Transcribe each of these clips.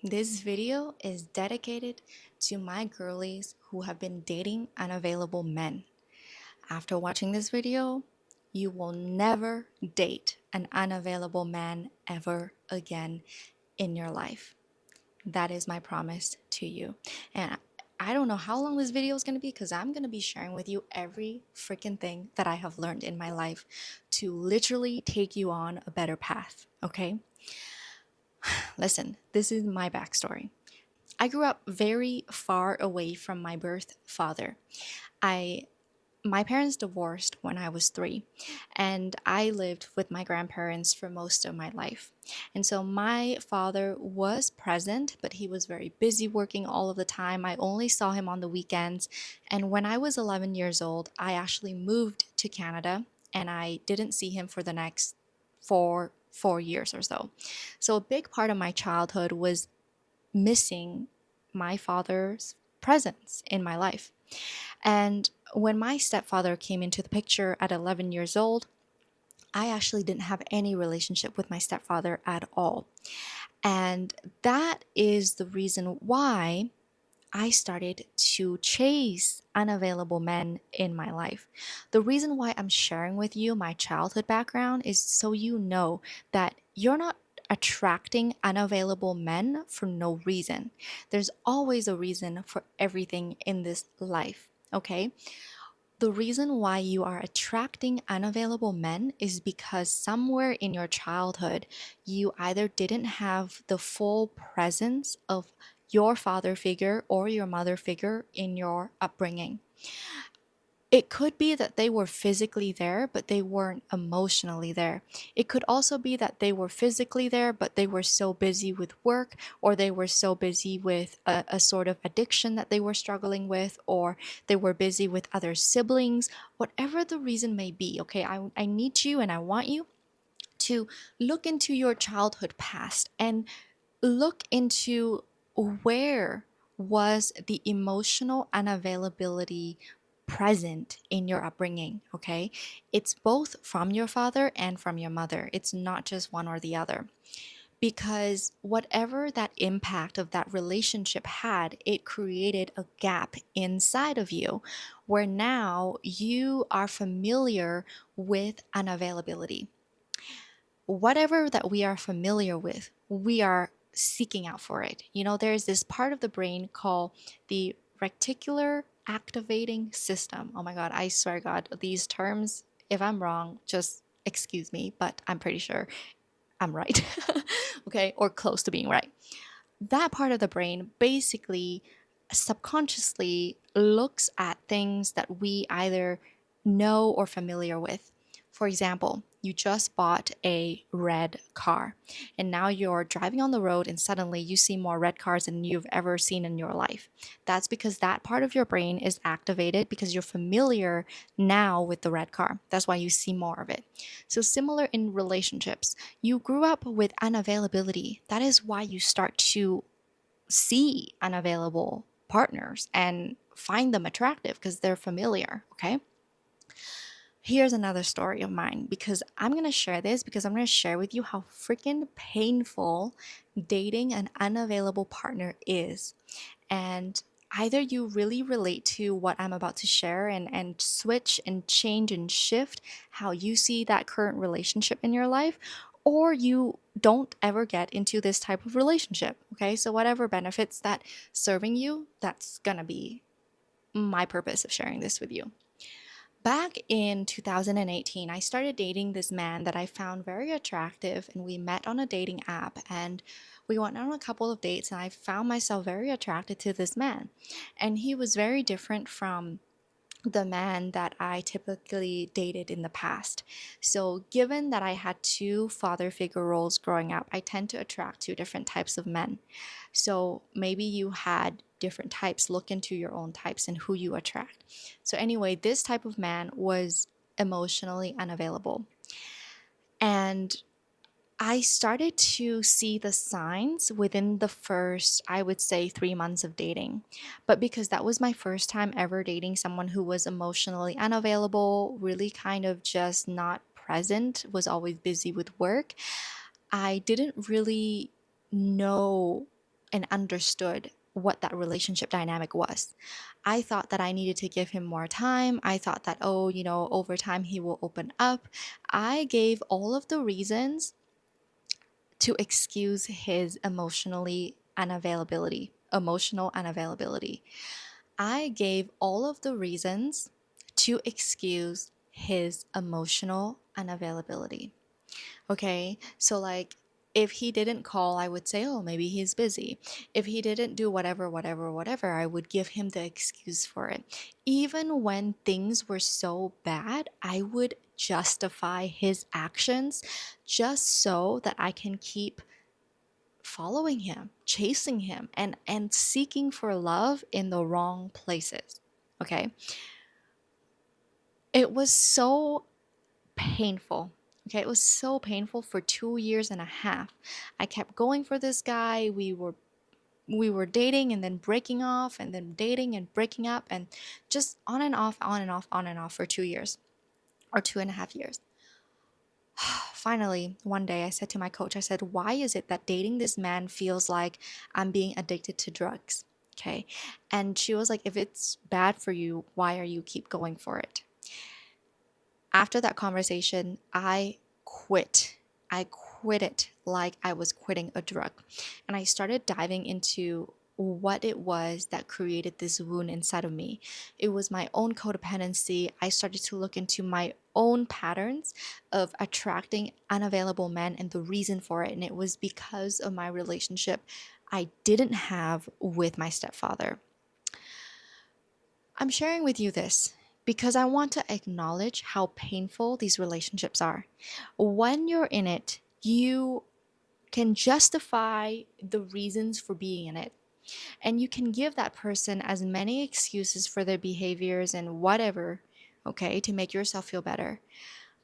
This video is dedicated to my girlies who have been dating unavailable men. After watching this video, you will never date an unavailable man ever again in your life. That is my promise to you. And I don't know how long this video is going to be because I'm going to be sharing with you every freaking thing that I have learned in my life to literally take you on a better path, okay? Listen, this is my backstory. I grew up very far away from my birth father. I my parents divorced when I was 3, and I lived with my grandparents for most of my life. And so my father was present, but he was very busy working all of the time. I only saw him on the weekends. And when I was 11 years old, I actually moved to Canada and I didn't see him for the next four years or so. So a big part of my childhood was missing my father's presence in my life. And when my stepfather came into the picture at 11 years old, I actually didn't have any relationship with my stepfather at all. And that is the reason why I started to chase unavailable men in my life. The reason why I'm sharing with you my childhood background is so you know that you're not attracting unavailable men for no reason. There's always a reason for everything in this life, okay? The reason why you are attracting unavailable men is because somewhere in your childhood, you either didn't have the full presence of your father figure or your mother figure in your upbringing. It could be that they were physically there, but they weren't emotionally there. It could also be that they were physically there, but they were so busy with work, or they were so busy with a sort of addiction that they were struggling with, or they were busy with other siblings, whatever the reason may be. Okay, I need you and I want you to look into your childhood past and look into where was the emotional unavailability present in your upbringing, okay? It's both from your father and from your mother. It's not just one or the other. Because whatever that impact of that relationship had, it created a gap inside of you where now you are familiar with unavailability. Whatever that we are familiar with, we are seeking out for it. You know, there's this part of the brain called the reticular activating system. Oh my God, I swear God, these terms, if I'm wrong, just excuse me, but I'm pretty sure I'm right. Okay, or close to being right. That part of the brain basically subconsciously looks at things that we either know or familiar with. For example, you just bought a red car and now you're driving on the road and suddenly you see more red cars than you've ever seen in your life. That's because that part of your brain is activated because you're familiar now with the red car. That's why you see more of it. So, similar in relationships, you grew up with unavailability. That is why you start to see unavailable partners and find them attractive because they're familiar, okay? Here's another story of mine because I'm going to share this because I'm going to share with you how freaking painful dating an unavailable partner is. And either you really relate to what I'm about to share and switch and change and shift how you see that current relationship in your life, or you don't ever get into this type of relationship. Okay, so whatever benefits that serving you, that's gonna be my purpose of sharing this with you. Back in 2018, I started dating this man that I found very attractive, and we met on a dating app and we went on a couple of dates, and I found myself very attracted to this man. And he was very different from the man that I typically dated in the past. So, given that I had two father figure roles growing up, I tend to attract two different types of men. So, maybe you had different types, look into your own types and who you attract. So, anyway, this type of man was emotionally unavailable. And I started to see the signs within the first, I would say, 3 months of dating. But because that was my first time ever dating someone who was emotionally unavailable, really kind of just not present, was always busy with work, I didn't really know and understood what that relationship dynamic was. I thought that I needed to give him more time. I thought that, oh, over time he will open up. I gave all of the reasons to excuse his emotional unavailability. I gave all of the reasons to excuse his emotional unavailability. Okay, so like if he didn't call, I would say, oh, maybe he's busy. If he didn't do whatever, I would give him the excuse for it. Even when things were so bad, I would justify his actions just so that I can keep following him, chasing him, and seeking for love in the wrong places. Okay? It was so painful. Okay, it was so painful for 2 years and a half. I kept going for this guy. We were dating and then breaking off and then dating and breaking up and just on and off, on and off, on and off for 2 years or 2.5 years. Finally, one day I said to my coach, I said, why is it that dating this man feels like I'm being addicted to drugs? Okay. And she was like, if it's bad for you, why are you keep going for it? After that conversation, I quit. I quit it like I was quitting a drug. And I started diving into what it was that created this wound inside of me. It was my own codependency. I started to look into my own patterns of attracting unavailable men and the reason for it. And it was because of my relationship I didn't have with my stepfather. I'm sharing with you this because I want to acknowledge how painful these relationships are. When you're in it, you can justify the reasons for being in it. And you can give that person as many excuses for their behaviors and whatever, okay, to make yourself feel better.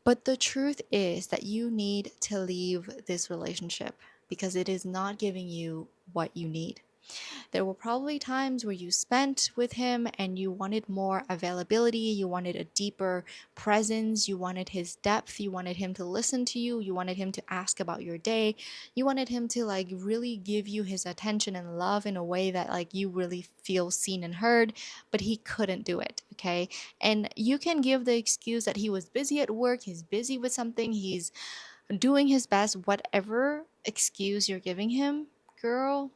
But the truth is that you need to leave this relationship because it is not giving you what you need. There were probably times where you spent with him and you wanted more availability, you wanted a deeper presence, you wanted his depth, you wanted him to listen to you, you wanted him to ask about your day, you wanted him to like really give you his attention and love in a way that like you really feel seen and heard, but he couldn't do it, okay? And you can give the excuse that he was busy at work, he's busy with something, he's doing his best, whatever excuse you're giving him, girl,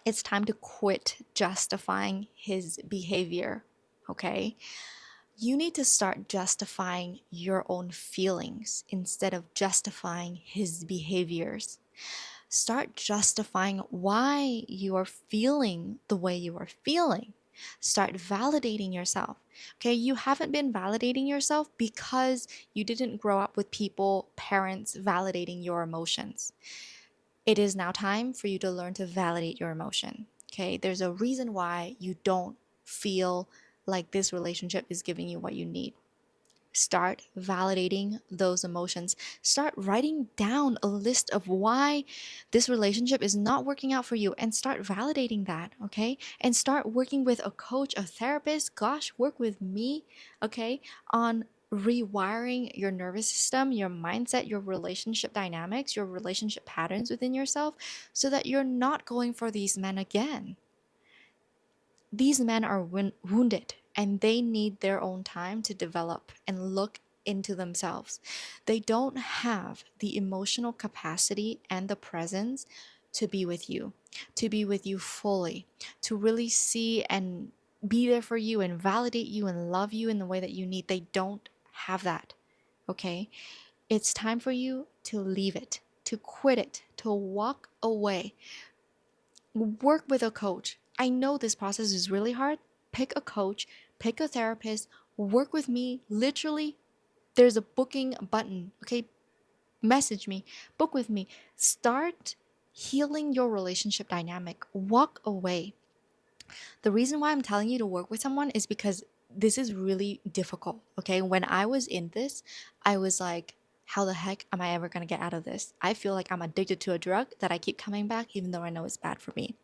it's time to quit justifying his behavior, okay? You need to start justifying your own feelings instead of justifying his behaviors. Start justifying why you are feeling the way you are feeling. Start validating yourself. Okay, you haven't been validating yourself because you didn't grow up with people, parents validating your emotions. It is now time for you to learn to validate your emotion. Okay, there's a reason why you don't feel like this relationship is giving you what you need. Start validating those emotions. Start writing down a list of why this relationship is not working out for you and start validating that, okay? And start working with a coach, a therapist. Gosh, work with me, okay, on rewiring your nervous system, your mindset, your relationship dynamics, your relationship patterns within yourself so that you're not going for these men again. These men are wounded and they need their own time to develop and look into themselves. They don't have the emotional capacity and the presence to be with you fully, to really see and be there for you and validate you and love you in the way that you need. They don't have that. Okay? It's time for you to leave it, to quit it, to walk away. Work with a coach. I know this process is really hard. Pick a coach, pick a therapist, work with me. Literally, there's a booking button. Okay, message me, book with me. Start healing your relationship dynamic. Walk away. The reason why I'm telling you to work with someone is because this is really difficult. Okay, when I was in this, I was like, how the heck am I ever going to get out of this? I feel like I'm addicted to a drug that I keep coming back even though I know it's bad for me.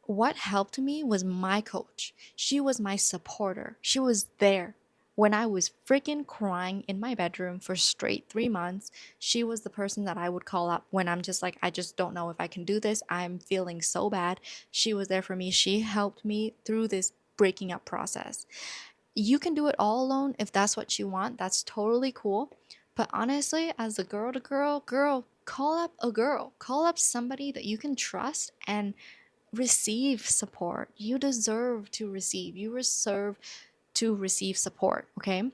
What helped me was my coach. She was my supporter. She was there. When I was freaking crying in my bedroom for straight 3 months, she was the person that I would call up when I'm just like, I just don't know if I can do this. I'm feeling so bad. She was there for me. She helped me through this breaking up process. You can do it all alone if that's what you want. That's totally cool. But honestly, as a girl to girl, call up a girl. Call up somebody that you can trust and receive support. You deserve to receive. You deserve to receive support, okay?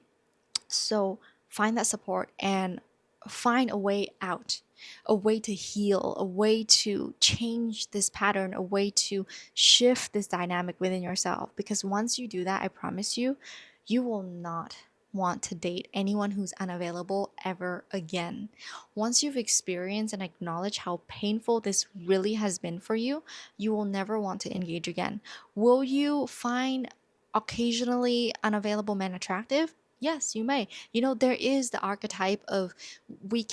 So find that support and find a way out, a way to heal, a way to change this pattern, a way to shift this dynamic within yourself. Because once you do that, I promise you, you will not want to date anyone who's unavailable ever again. Once you've experienced and acknowledged how painful this really has been for you, you will never want to engage again. Will you find occasionally unavailable men attractive? Yes, you may. You know, there is the archetype of we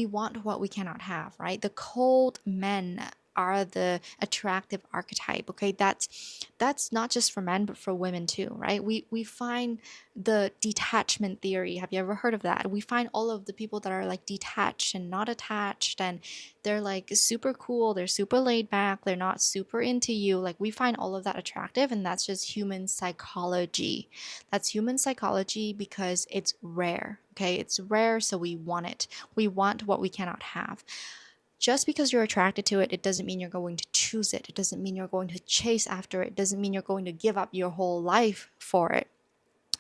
want what we cannot have, right? The cold men are the attractive archetype, okay? That's not just for men but for women too, right? We find the detachment theory. Have you ever heard of that? We find all of the people that are like detached and not attached, and they're like super cool, they're super laid back, they're not super into you. Like, we find all of that attractive, and that's just human psychology. That's human psychology because it's rare, okay? It's rare, so we want it. We want what we cannot have. Just because you're attracted to it, it doesn't mean you're going to choose it. It doesn't mean you're going to chase after it. It doesn't mean you're going to give up your whole life for it.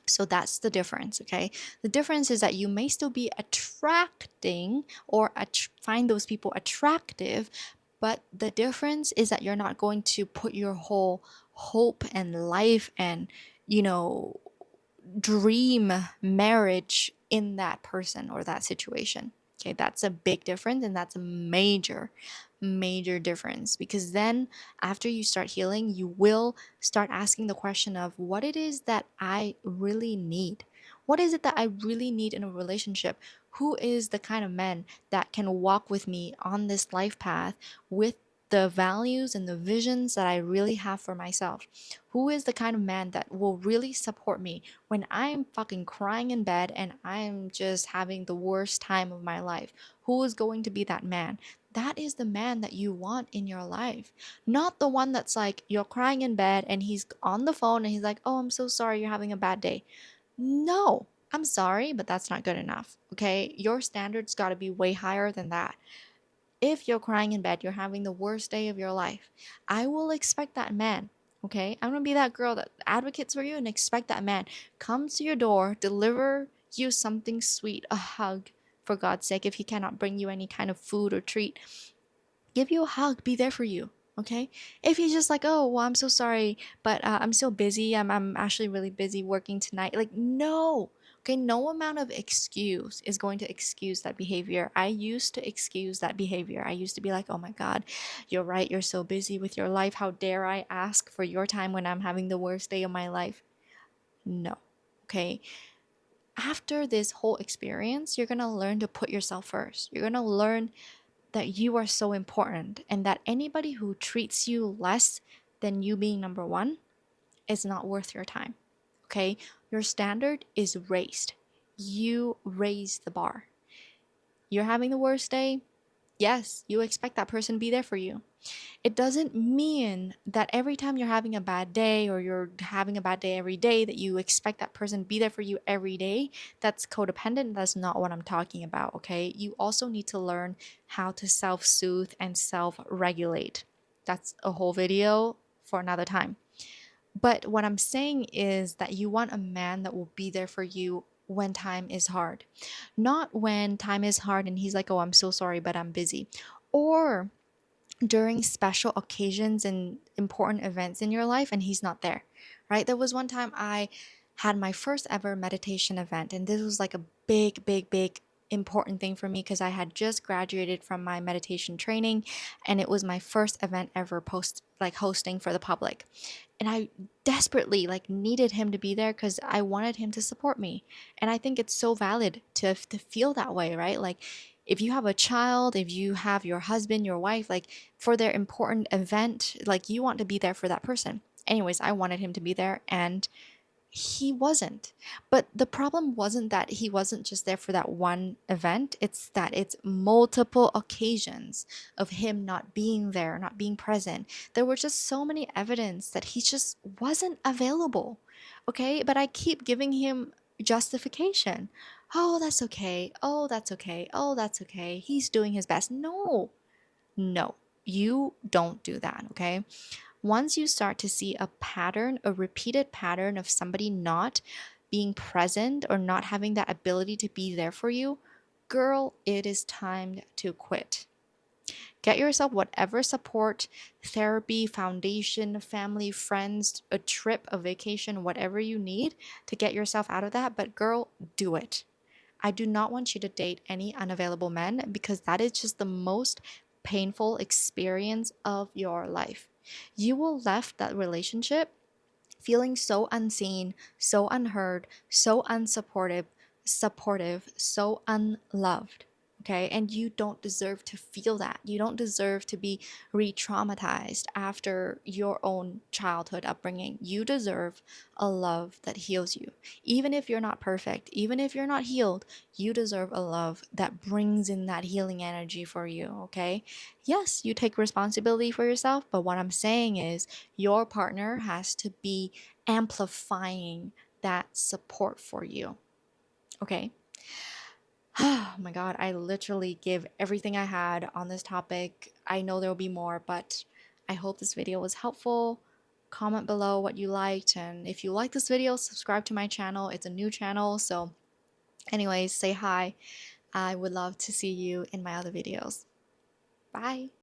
So that's the difference, okay? The difference is that you may still be attracting or find those people attractive, but the difference is that you're not going to put your whole hope and life and, you know, dream marriage in that person or that situation. Okay, that's a big difference, and that's a major, major difference, because then after you start healing, you will start asking the question of what it is that I really need. What is it that I really need in a relationship? Who is the kind of man that can walk with me on this life path with the values and the visions that I really have for myself? Who is the kind of man that will really support me when I'm fucking crying in bed and I'm just having the worst time of my life? Who is going to be that man? That is the man that you want in your life. Not the one that's like, you're crying in bed and he's on the phone and he's like, oh, I'm so sorry, you're having a bad day. No, I'm sorry, but that's not good enough. Okay? Your standards got to be way higher than that. If you're crying in bed, you're having the worst day of your life, I will expect that man. Okay, I'm gonna be that girl that advocates for you and expect that man comes to your door, deliver you something sweet, a hug, for God's sake. If he cannot bring you any kind of food or treat, give you a hug, be there for you. Okay, if he's just like, oh well, I'm so sorry, but I'm so busy, I'm actually really busy working tonight, like, no. Okay, no amount of excuse is going to excuse that behavior. I used to excuse that behavior. I used to be like, oh my God, you're right, you're so busy with your life, how dare I ask for your time when I'm having the worst day of my life? No. Okay, after this whole experience, you're gonna learn to put yourself first. You're gonna learn that you are so important, and that anybody who treats you less than you being number one is not worth your time. Okay? Your standard is raised. You raise the bar. You're having the worst day? Yes, you expect that person to be there for you. It doesn't mean that every time you're having a bad day or you're having a bad day every day that you expect that person to be there for you every day. That's codependent. That's not what I'm talking about, okay? You also need to learn how to self-soothe and self-regulate. That's a whole video for another time. But what I'm saying is that you want a man that will be there for you when time is hard. Not when time is hard and he's like, oh, I'm so sorry, but I'm busy. Or during special occasions and important events in your life and he's not there, right? There was one time I had my first ever meditation event, and this was like a big, big, big important thing for me because I had just graduated from my meditation training, and it was my first event ever hosting for the public. And I desperately needed him to be there because I wanted him to support me. And I think it's so valid to feel that way, right? Like, if you have a child, if you have your husband, your wife, like, for their important event, like, you want to be there for that person. Anyways, I wanted him to be there, and He wasn't. But the problem wasn't that he wasn't just there for that one event, it's that it's multiple occasions of him not being there, not being present. There were just so many evidence that he just wasn't available. Okay? But I keep giving him justification. Oh, that's okay. Oh, that's okay. Oh, that's okay. He's doing his best. No. No. You don't do that, okay? Once you start to see a pattern, a repeated pattern of somebody not being present or not having that ability to be there for you, girl, it is time to quit. Get yourself whatever support, therapy, foundation, family, friends, a trip, a vacation, whatever you need to get yourself out of that. But girl, do it. I do not want you to date any unavailable men because that is just the most painful experience of your life. You will left that relationship feeling so unseen, so unheard, so supportive, so unloved. Okay, and you don't deserve to feel that. You don't deserve to be re traumatized after your own childhood upbringing. You deserve a love that heals you. Even if you're not perfect, even if you're not healed, you deserve a love that brings in that healing energy for you. Okay, yes, you take responsibility for yourself, but what I'm saying is your partner has to be amplifying that support for you. Okay. Oh my God, I literally give everything I had on this topic. I know there will be more, but I hope this video was helpful. Comment below what you liked, and if you like this video, subscribe to my channel. It's a new channel, so anyways, say hi. I would love to see you in my other videos. Bye.